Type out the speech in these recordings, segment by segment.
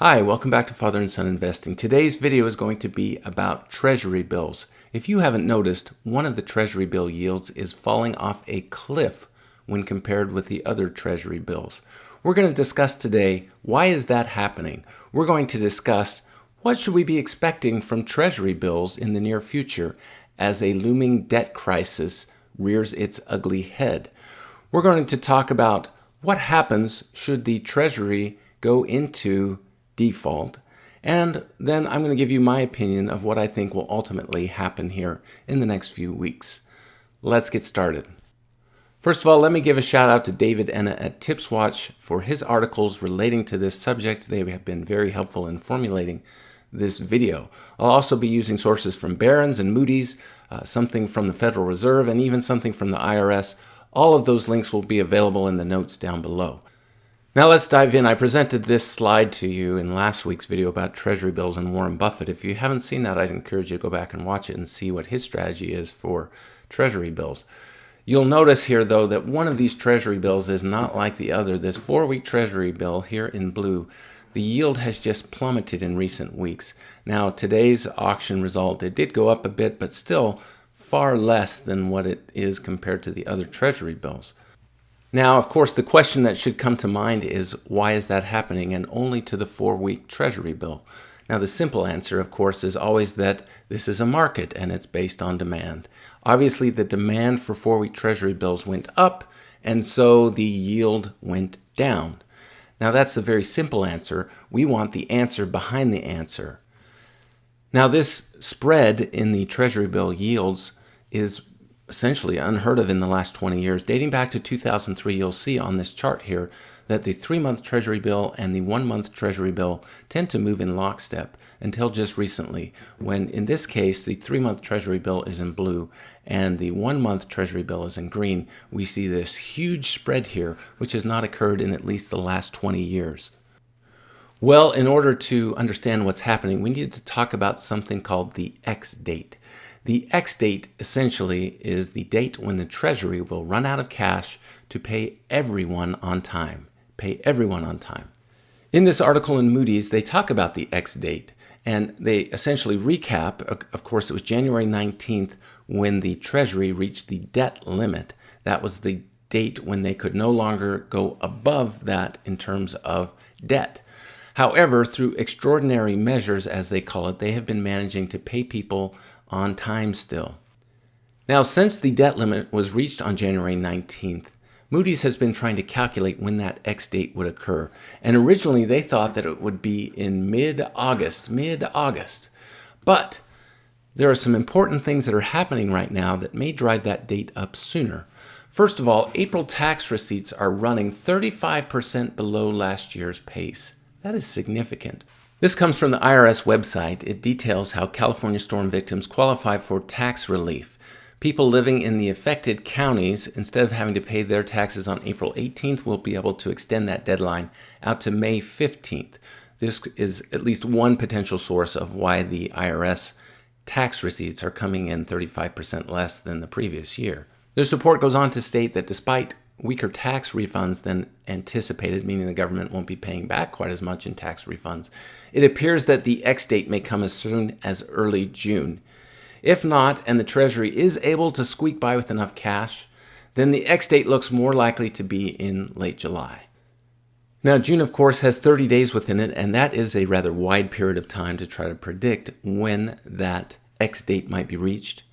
Hi, welcome back to Father and Son Investing. Today's video is going to be about Treasury bills. If you haven't noticed, one of the Treasury bill yields is falling off a cliff when compared with the other Treasury bills. We're going to discuss today, why is that happening? We're going to discuss what should we be expecting from Treasury bills in the near future as a looming debt crisis rears its ugly head. We're going to talk about what happens should the Treasury go into default, and then I'm going to give you my opinion of what I think will ultimately happen here in the next few weeks. Let's get started. First of all, let me give a shout out to David Enna at TipsWatch for his articles relating to this subject. They have been very helpful in formulating this video. I'll also be using sources from Barron's and Moody's, something from the Federal Reserve, and even something from the IRS. All of those links will be available in the notes down below. Now let's dive in. I presented this slide to you in last week's video about Treasury bills and Warren Buffett. If you haven't seen that, I'd encourage you to go back and watch it and see what his strategy is for Treasury bills. You'll notice here, though, that one of these Treasury bills is not like the other. This 4-week Treasury bill here in blue, the yield has just plummeted in recent weeks. Now, today's auction result, it did go up a bit, but still far less than what it is compared to the other Treasury bills. Now, of course, the question that should come to mind is, why is that happening, and only to the 4-week Treasury bill? Now, the simple answer, of course, is always that this is a market and it's based on demand. Obviously, the demand for 4-week Treasury bills went up, and so the yield went down. Now, that's a very simple answer. We want the answer behind the answer. Now, this spread in the Treasury bill yields is essentially unheard of in the last 20 years. Dating back to 2003, you'll see on this chart here that the 3-month Treasury bill and the 1-month Treasury bill tend to move in lockstep until just recently, when in this case the 3-month Treasury bill is in blue and the 1-month Treasury bill is in green. We see this huge spread here, which has not occurred in at least the last 20 years. Well, in order to understand what's happening, we need to talk about something called the X date. The X date essentially is the date when the Treasury will run out of cash to pay everyone on time. Pay everyone on time. In this article in Moody's, they talk about the X date, and they essentially recap. Of course, it was January 19th when the Treasury reached the debt limit. That was the date when they could no longer go above that in terms of debt. However, through extraordinary measures, as they call it, they have been managing to pay people on time still. Now, since the debt limit was reached on January 19th, Moody's has been trying to calculate when that X date would occur. And originally they thought that it would be in mid-August. But there are some important things that are happening right now that may drive that date up sooner. First of all, April tax receipts are running 35% below last year's pace. That is significant. This comes from the IRS website. It details how California storm victims qualify for tax relief. People living in the affected counties, instead of having to pay their taxes on April 18th, will be able to extend that deadline out to May 15th. This is at least one potential source of why the IRS tax receipts are coming in 35% less than the previous year. This report goes on to state that despite weaker tax refunds than anticipated, meaning the government won't be paying back quite as much in tax refunds, it appears that the X date may come as soon as early June. If not, and the Treasury is able to squeak by with enough cash, then the X date looks more likely to be in late July. Now, June, of course, has 30 days within it, and that is a rather wide period of time to try to predict when that X date might be reached.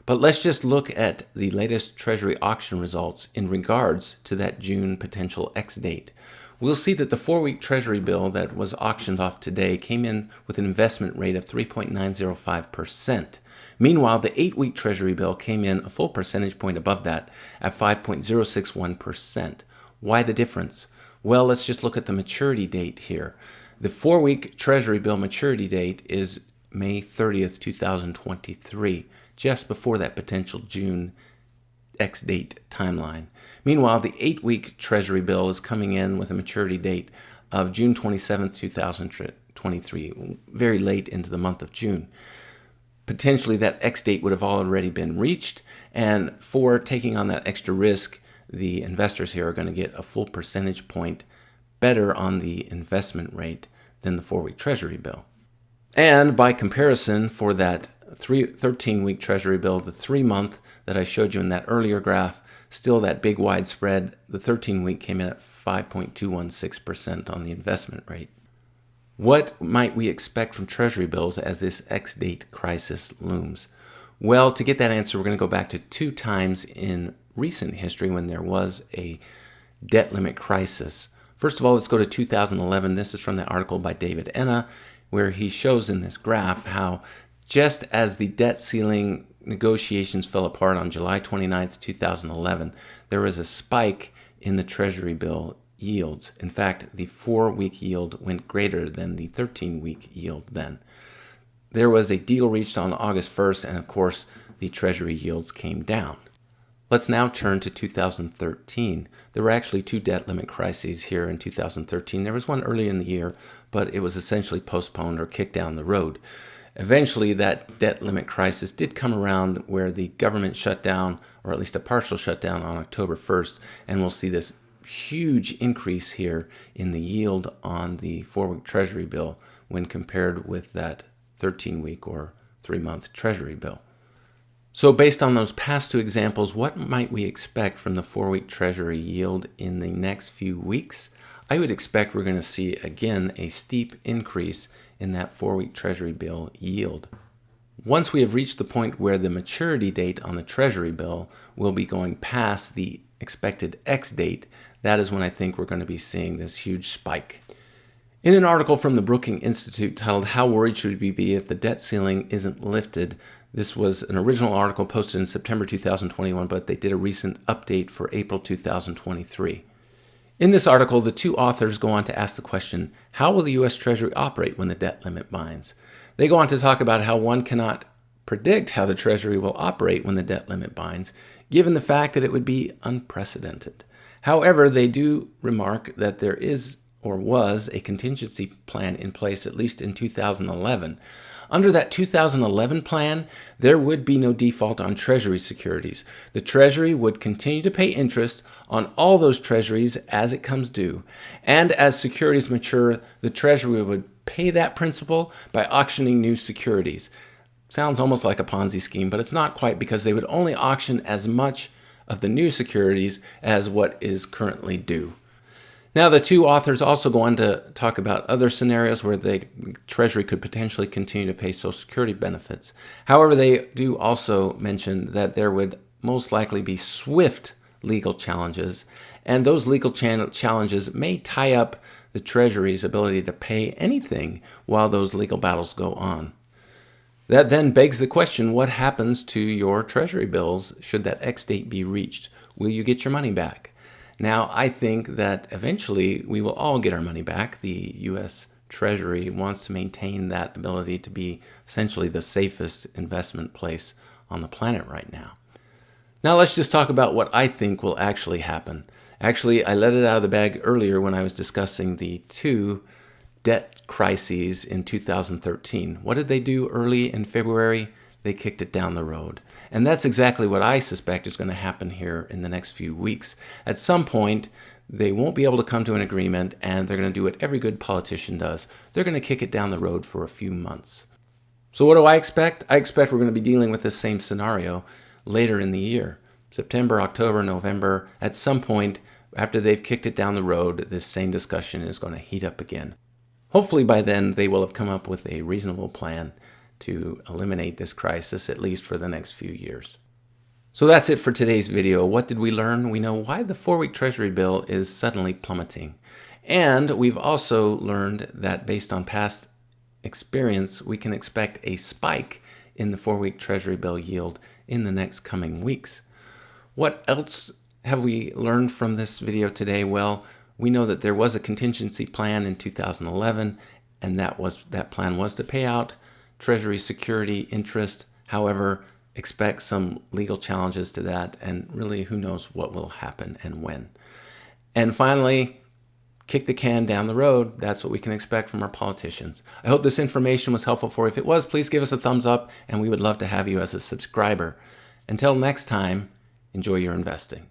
But let's just look at the latest Treasury auction results in regards to that June potential X date. We'll see that the 4-week Treasury bill that was auctioned off today came in with an investment rate of 3.905%. Meanwhile, the 8-week Treasury bill came in a full percentage point above that at 5.061%. Why the difference? Well, let's just look at the maturity date here. The 4-week Treasury bill maturity date is May 30th, 2023, just before that potential June X date timeline. Meanwhile, the 8-week Treasury bill is coming in with a maturity date of June 27th, 2023, very late into the month of June. Potentially that X date would have already been reached, and for taking on that extra risk, the investors here are going to get a full percentage point better on the investment rate than the 4-week Treasury bill. And by comparison, for that 13-week Treasury bill, the 3-month that I showed you in that earlier graph, still that big wide spread, the 13-week came in at 5.216% on the investment rate. What might we expect from Treasury bills as this X-date crisis looms? Well, to get that answer, we're going to go back to 2 times in recent history when there was a debt limit crisis. First of all, let's go to 2011. This is from the article by David Enna, where he shows in this graph how just as the debt ceiling negotiations fell apart on July 29th, 2011, there was a spike in the Treasury bill yields. In fact, the 4-week yield went greater than the 13-week yield then. There was a deal reached on August 1st, and of course, the Treasury yields came down. Let's now turn to 2013. There were actually 2 debt limit crises here in 2013. There was one earlier in the year, but it was essentially postponed or kicked down the road. Eventually, that debt limit crisis did come around where the government shut down, or at least a partial shutdown, on October 1st, and we'll see this huge increase here in the yield on the 4-week Treasury bill when compared with that 13-week or 3-month Treasury bill. So based on those past 2 examples, what might we expect from the 4-week Treasury yield in the next few weeks? I would expect we're going to see again a steep increase in that 4-week Treasury bill yield. Once we have reached the point where the maturity date on the Treasury bill will be going past the expected X date, that is when I think we're going to be seeing this huge spike. In an article from the Brookings Institute titled "How Worried Should We Be If the Debt Ceiling Isn't Lifted?" This was an original article posted in September 2021, but they did a recent update for April 2023. In this article, the 2 authors go on to ask the question, how will the US Treasury operate when the debt limit binds? They go on to talk about how one cannot predict how the Treasury will operate when the debt limit binds, given the fact that it would be unprecedented. However, they do remark that there is or was a contingency plan in place at least in 2011. Under that 2011 plan, there would be no default on Treasury securities. The Treasury would continue to pay interest on all those Treasuries as it comes due. And as securities mature, the Treasury would pay that principal by auctioning new securities. Sounds almost like a Ponzi scheme, but it's not quite, because they would only auction as much of the new securities as what is currently due. Now, the 2 authors also go on to talk about other scenarios where the Treasury could potentially continue to pay Social Security benefits. However, they do also mention that there would most likely be swift legal challenges, and those legal challenges may tie up the Treasury's ability to pay anything while those legal battles go on. That then begs the question, what happens to your Treasury bills should that X date be reached? Will you get your money back? Now, I think that eventually we will all get our money back. The US Treasury wants to maintain that ability to be essentially the safest investment place on the planet right now. Now, let's just talk about what I think will actually happen. Actually, I let it out of the bag earlier when I was discussing the 2 debt crises in 2013. What did they do early in February? They kicked it down the road. And that's exactly what I suspect is going to happen here in the next few weeks. At some point, they won't be able to come to an agreement, and they're going to do what every good politician does. They're going to kick it down the road for a few months. So what do I expect? I expect we're going to be dealing with this same scenario later in the year. September, October, November, at some point after they've kicked it down the road, this same discussion is going to heat up again. Hopefully by then they will have come up with a reasonable plan to eliminate this crisis, at least for the next few years. So that's it for today's video. What did we learn? We know why the 4-week Treasury bill is suddenly plummeting. And we've also learned that based on past experience, we can expect a spike in the 4-week Treasury bill yield in the next coming weeks. What else have we learned from this video today? Well, we know that there was a contingency plan in 2011, and that plan was to pay out Treasury security interest. However, expect some legal challenges to that, and really who knows what will happen and when. And finally, kick the can down the road. That's what we can expect from our politicians. I hope this information was helpful for you. If it was, please give us a thumbs up, and we would love to have you as a subscriber. Until next time, enjoy your investing.